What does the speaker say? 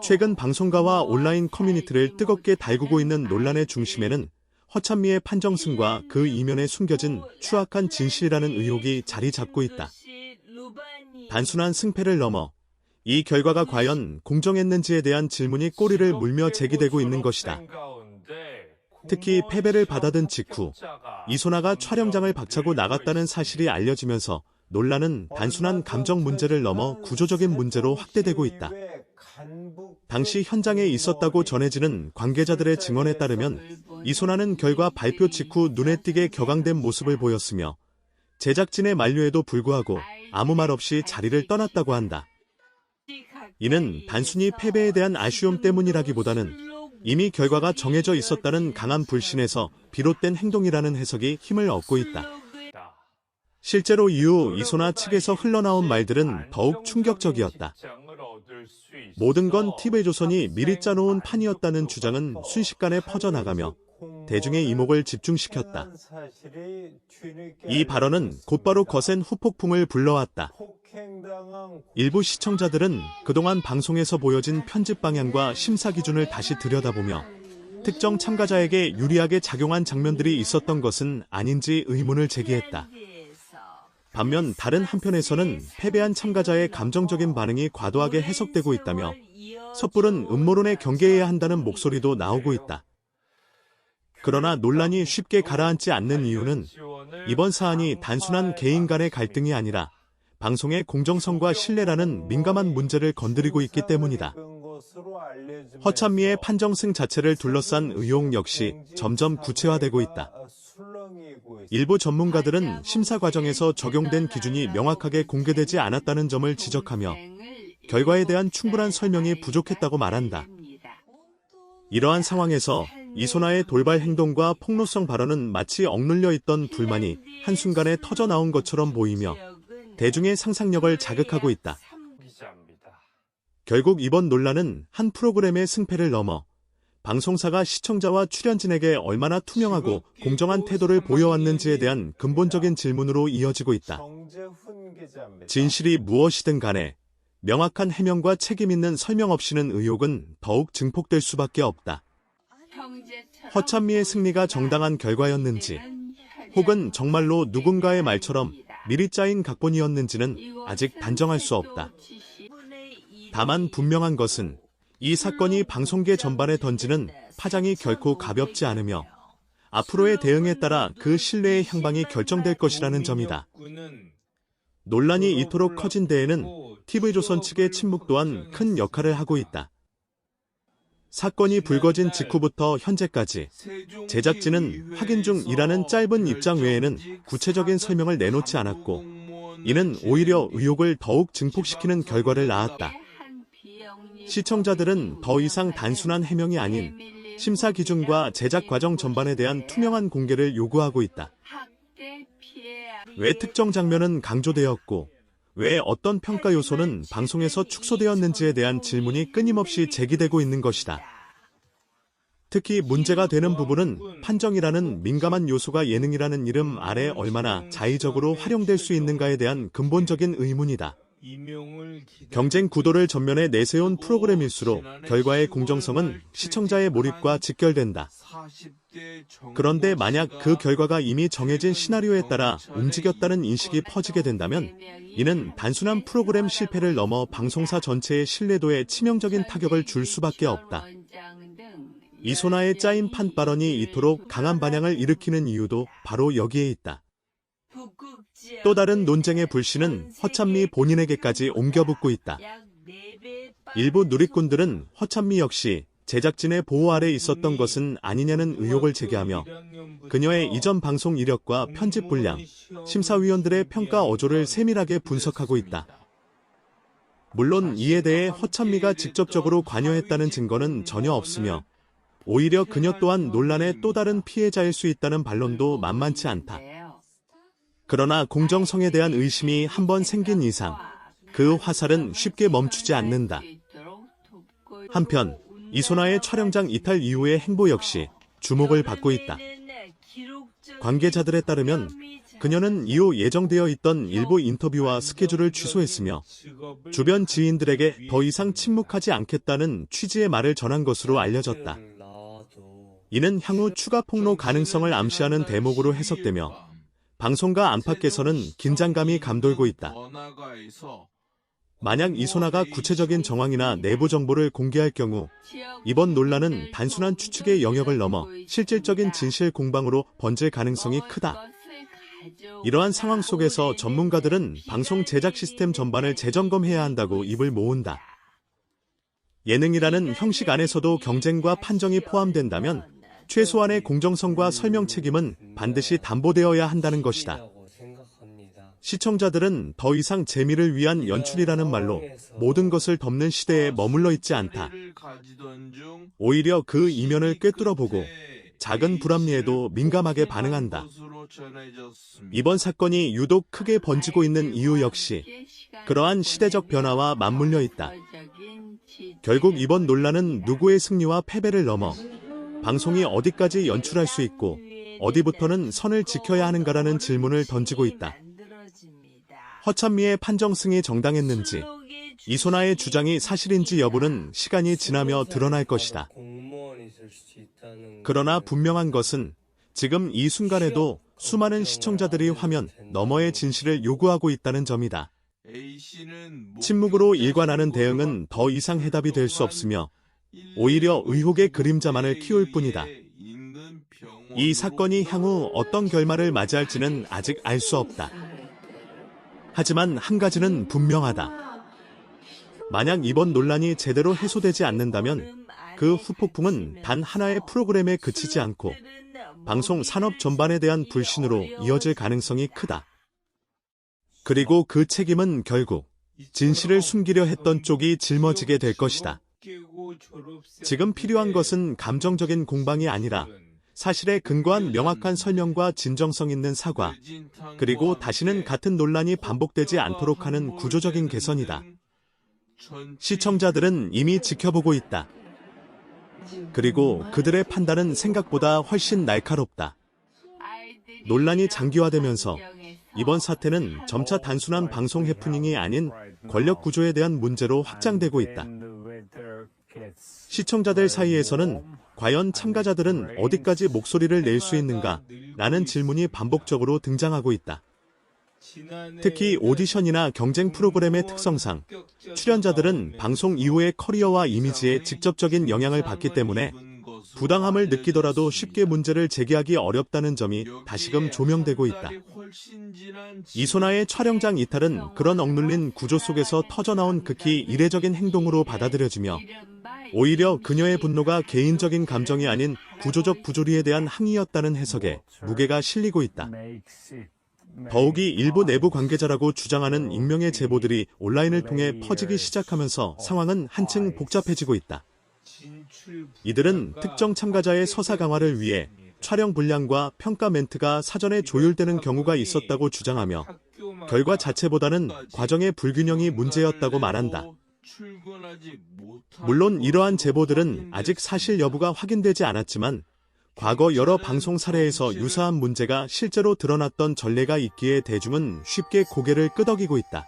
최근 방송가와 온라인 커뮤니티를 뜨겁게 달구고 있는 논란의 중심에는 허찬미의 판정승과 그 이면에 숨겨진 추악한 진실이라는 의혹이 자리 잡고 있다. 단순한 승패를 넘어 이 결과가 과연 공정했는지에 대한 질문이 꼬리를 물며 제기되고 있는 것이다. 특히 패배를 받아든 직후 이소나가 촬영장을 박차고 나갔다는 사실이 알려지면서 논란은 단순한 감정 문제를 넘어 구조적인 문제로 확대되고 있다. 당시 현장에 있었다고 전해지는 관계자들의 증언에 따르면 이소나는 결과 발표 직후 눈에 띄게 격앙된 모습을 보였으며 제작진의 만류에도 불구하고 아무 말 없이 자리를 떠났다고 한다. 이는 단순히 패배에 대한 아쉬움 때문이라기보다는 이미 결과가 정해져 있었다는 강한 불신에서 비롯된 행동이라는 해석이 힘을 얻고 있다. 실제로 이후 이소나 측에서 흘러나온 말들은 더욱 충격적이었다. 모든 건 TV조선이 미리 짜놓은 판이었다는 주장은 순식간에 퍼져나가며 대중의 이목을 집중시켰다. 이 발언은 곧바로 거센 후폭풍을 불러왔다. 일부 시청자들은 그동안 방송에서 보여진 편집 방향과 심사 기준을 다시 들여다보며 특정 참가자에게 유리하게 작용한 장면들이 있었던 것은 아닌지 의문을 제기했다. 반면 다른 한편에서는 패배한 참가자의 감정적인 반응이 과도하게 해석되고 있다며 섣부른 음모론에 경계해야 한다는 목소리도 나오고 있다. 그러나 논란이 쉽게 가라앉지 않는 이유는 이번 사안이 단순한 개인 간의 갈등이 아니라 방송의 공정성과 신뢰라는 민감한 문제를 건드리고 있기 때문이다. 허찬미의 판정승 자체를 둘러싼 의혹 역시 점점 구체화되고 있다. 일부 전문가들은 심사 과정에서 적용된 기준이 명확하게 공개되지 않았다는 점을 지적하며 결과에 대한 충분한 설명이 부족했다고 말한다. 이러한 상황에서 이소나의 돌발 행동과 폭로성 발언은 마치 억눌려 있던 불만이 한순간에 터져나온 것처럼 보이며 대중의 상상력을 자극하고 있다. 결국 이번 논란은 한 프로그램의 승패를 넘어 방송사가 시청자와 출연진에게 얼마나 투명하고 공정한 태도를 보여왔는지에 대한 근본적인 질문으로 이어지고 있다. 진실이 무엇이든 간에 명확한 해명과 책임 있는 설명 없이는 의혹은 더욱 증폭될 수밖에 없다. 허찬미의 승리가 정당한 결과였는지 혹은 정말로 누군가의 말처럼 미리 짜인 각본이었는지는 아직 단정할 수 없다. 다만 분명한 것은 이 사건이 방송계 전반에 던지는 파장이 결코 가볍지 않으며 앞으로의 대응에 따라 그 신뢰의 향방이 결정될 것이라는 점이다. 논란이 이토록 커진 데에는 TV조선 측의 침묵 또한 큰 역할을 하고 있다. 사건이 불거진 직후부터 현재까지 제작진은 확인 중이라는 짧은 입장 외에는 구체적인 설명을 내놓지 않았고 이는 오히려 의혹을 더욱 증폭시키는 결과를 낳았다. 시청자들은 더 이상 단순한 해명이 아닌 심사 기준과 제작 과정 전반에 대한 투명한 공개를 요구하고 있다. 왜 특정 장면은 강조되었고 왜 어떤 평가 요소는 방송에서 축소되었는지에 대한 질문이 끊임없이 제기되고 있는 것이다. 특히 문제가 되는 부분은 판정이라는 민감한 요소가 예능이라는 이름 아래 얼마나 자의적으로 활용될 수 있는가에 대한 근본적인 의문이다. 경쟁 구도를 전면에 내세운 프로그램일수록 결과의 공정성은 시청자의 몰입과 직결된다. 그런데 만약 그 결과가 이미 정해진 시나리오에 따라 움직였다는 인식이 퍼지게 된다면 이는 단순한 프로그램 실패를 넘어 방송사 전체의 신뢰도에 치명적인 타격을 줄 수밖에 없다. 이소나의 짜인 판 발언이 이토록 강한 반향을 일으키는 이유도 바로 여기에 있다. 또 다른 논쟁의 불씨는 허찬미 본인에게까지 옮겨붙고 있다. 일부 누리꾼들은 허찬미 역시 제작진의 보호 아래 있었던 것은 아니냐는 의혹을 제기하며 그녀의 이전 방송 이력과 편집 분량, 심사위원들의 평가 어조를 세밀하게 분석하고 있다. 물론 이에 대해 허찬미가 직접적으로 관여했다는 증거는 전혀 없으며 오히려 그녀 또한 논란의 또 다른 피해자일 수 있다는 반론도 만만치 않다. 그러나 공정성에 대한 의심이 한번 생긴 이상 그 화살은 쉽게 멈추지 않는다. 한편 이소나의 촬영장 이탈 이후의 행보 역시 주목을 받고 있다. 관계자들에 따르면 그녀는 이후 예정되어 있던 일부 인터뷰와 스케줄을 취소했으며 주변 지인들에게 더 이상 침묵하지 않겠다는 취지의 말을 전한 것으로 알려졌다. 이는 향후 추가 폭로 가능성을 암시하는 대목으로 해석되며 방송가 안팎에서는 긴장감이 감돌고 있다. 만약 이소나가 구체적인 정황이나 내부 정보를 공개할 경우 이번 논란은 단순한 추측의 영역을 넘어 실질적인 진실 공방으로 번질 가능성이 크다. 이러한 상황 속에서 전문가들은 방송 제작 시스템 전반을 재점검해야 한다고 입을 모은다. 예능이라는 형식 안에서도 경쟁과 판정이 포함된다면 최소한의 공정성과 설명 책임은 반드시 담보되어야 한다는 것이다. 시청자들은 더 이상 재미를 위한 연출이라는 말로 모든 것을 덮는 시대에 머물러 있지 않다. 오히려 그 이면을 꿰뚫어보고 작은 불합리에도 민감하게 반응한다. 이번 사건이 유독 크게 번지고 있는 이유 역시 그러한 시대적 변화와 맞물려 있다. 결국 이번 논란은 누구의 승리와 패배를 넘어 방송이 어디까지 연출할 수 있고 어디부터는 선을 지켜야 하는가라는 질문을 던지고 있다. 허찬미의 판정승이 정당했는지 이소나의 주장이 사실인지 여부는 시간이 지나며 드러날 것이다. 그러나 분명한 것은 지금 이 순간에도 수많은 시청자들이 화면 너머의 진실을 요구하고 있다는 점이다. 침묵으로 일관하는 대응은 더 이상 해답이 될 수 없으며 오히려 의혹의 그림자만을 키울 뿐이다. 이 사건이 향후 어떤 결말을 맞이할지는 아직 알 수 없다. 하지만 한 가지는 분명하다. 만약 이번 논란이 제대로 해소되지 않는다면 그 후폭풍은 단 하나의 프로그램에 그치지 않고 방송 산업 전반에 대한 불신으로 이어질 가능성이 크다. 그리고 그 책임은 결국 진실을 숨기려 했던 쪽이 짊어지게 될 것이다. 지금 필요한 것은 감정적인 공방이 아니라 사실에 근거한 명확한 설명과 진정성 있는 사과, 그리고 다시는 같은 논란이 반복되지 않도록 하는 구조적인 개선이다. 시청자들은 이미 지켜보고 있다. 그리고 그들의 판단은 생각보다 훨씬 날카롭다. 논란이 장기화되면서 이번 사태는 점차 단순한 방송 해프닝이 아닌 권력 구조에 대한 문제로 확장되고 있다. 시청자들 사이에서는 과연 참가자들은 어디까지 목소리를 낼 수 있는가? 라는 질문이 반복적으로 등장하고 있다. 특히 오디션이나 경쟁 프로그램의 특성상 출연자들은 방송 이후의 커리어와 이미지에 직접적인 영향을 받기 때문에 부당함을 느끼더라도 쉽게 문제를 제기하기 어렵다는 점이 다시금 조명되고 있다. 이소나의 촬영장 이탈은 그런 억눌린 구조 속에서 터져나온 극히 이례적인 행동으로 받아들여지며 오히려 그녀의 분노가 개인적인 감정이 아닌 구조적 부조리에 대한 항의였다는 해석에 무게가 실리고 있다. 더욱이 일부 내부 관계자라고 주장하는 익명의 제보들이 온라인을 통해 퍼지기 시작하면서 상황은 한층 복잡해지고 있다. 이들은 특정 참가자의 서사 강화를 위해 촬영 분량과 평가 멘트가 사전에 조율되는 경우가 있었다고 주장하며 결과 자체보다는 과정의 불균형이 문제였다고 말한다. 물론 이러한 제보들은 아직 사실 여부가 확인되지 않았지만 과거 여러 방송 사례에서 유사한 문제가 실제로 드러났던 전례가 있기에 대중은 쉽게 고개를 끄덕이고 있다.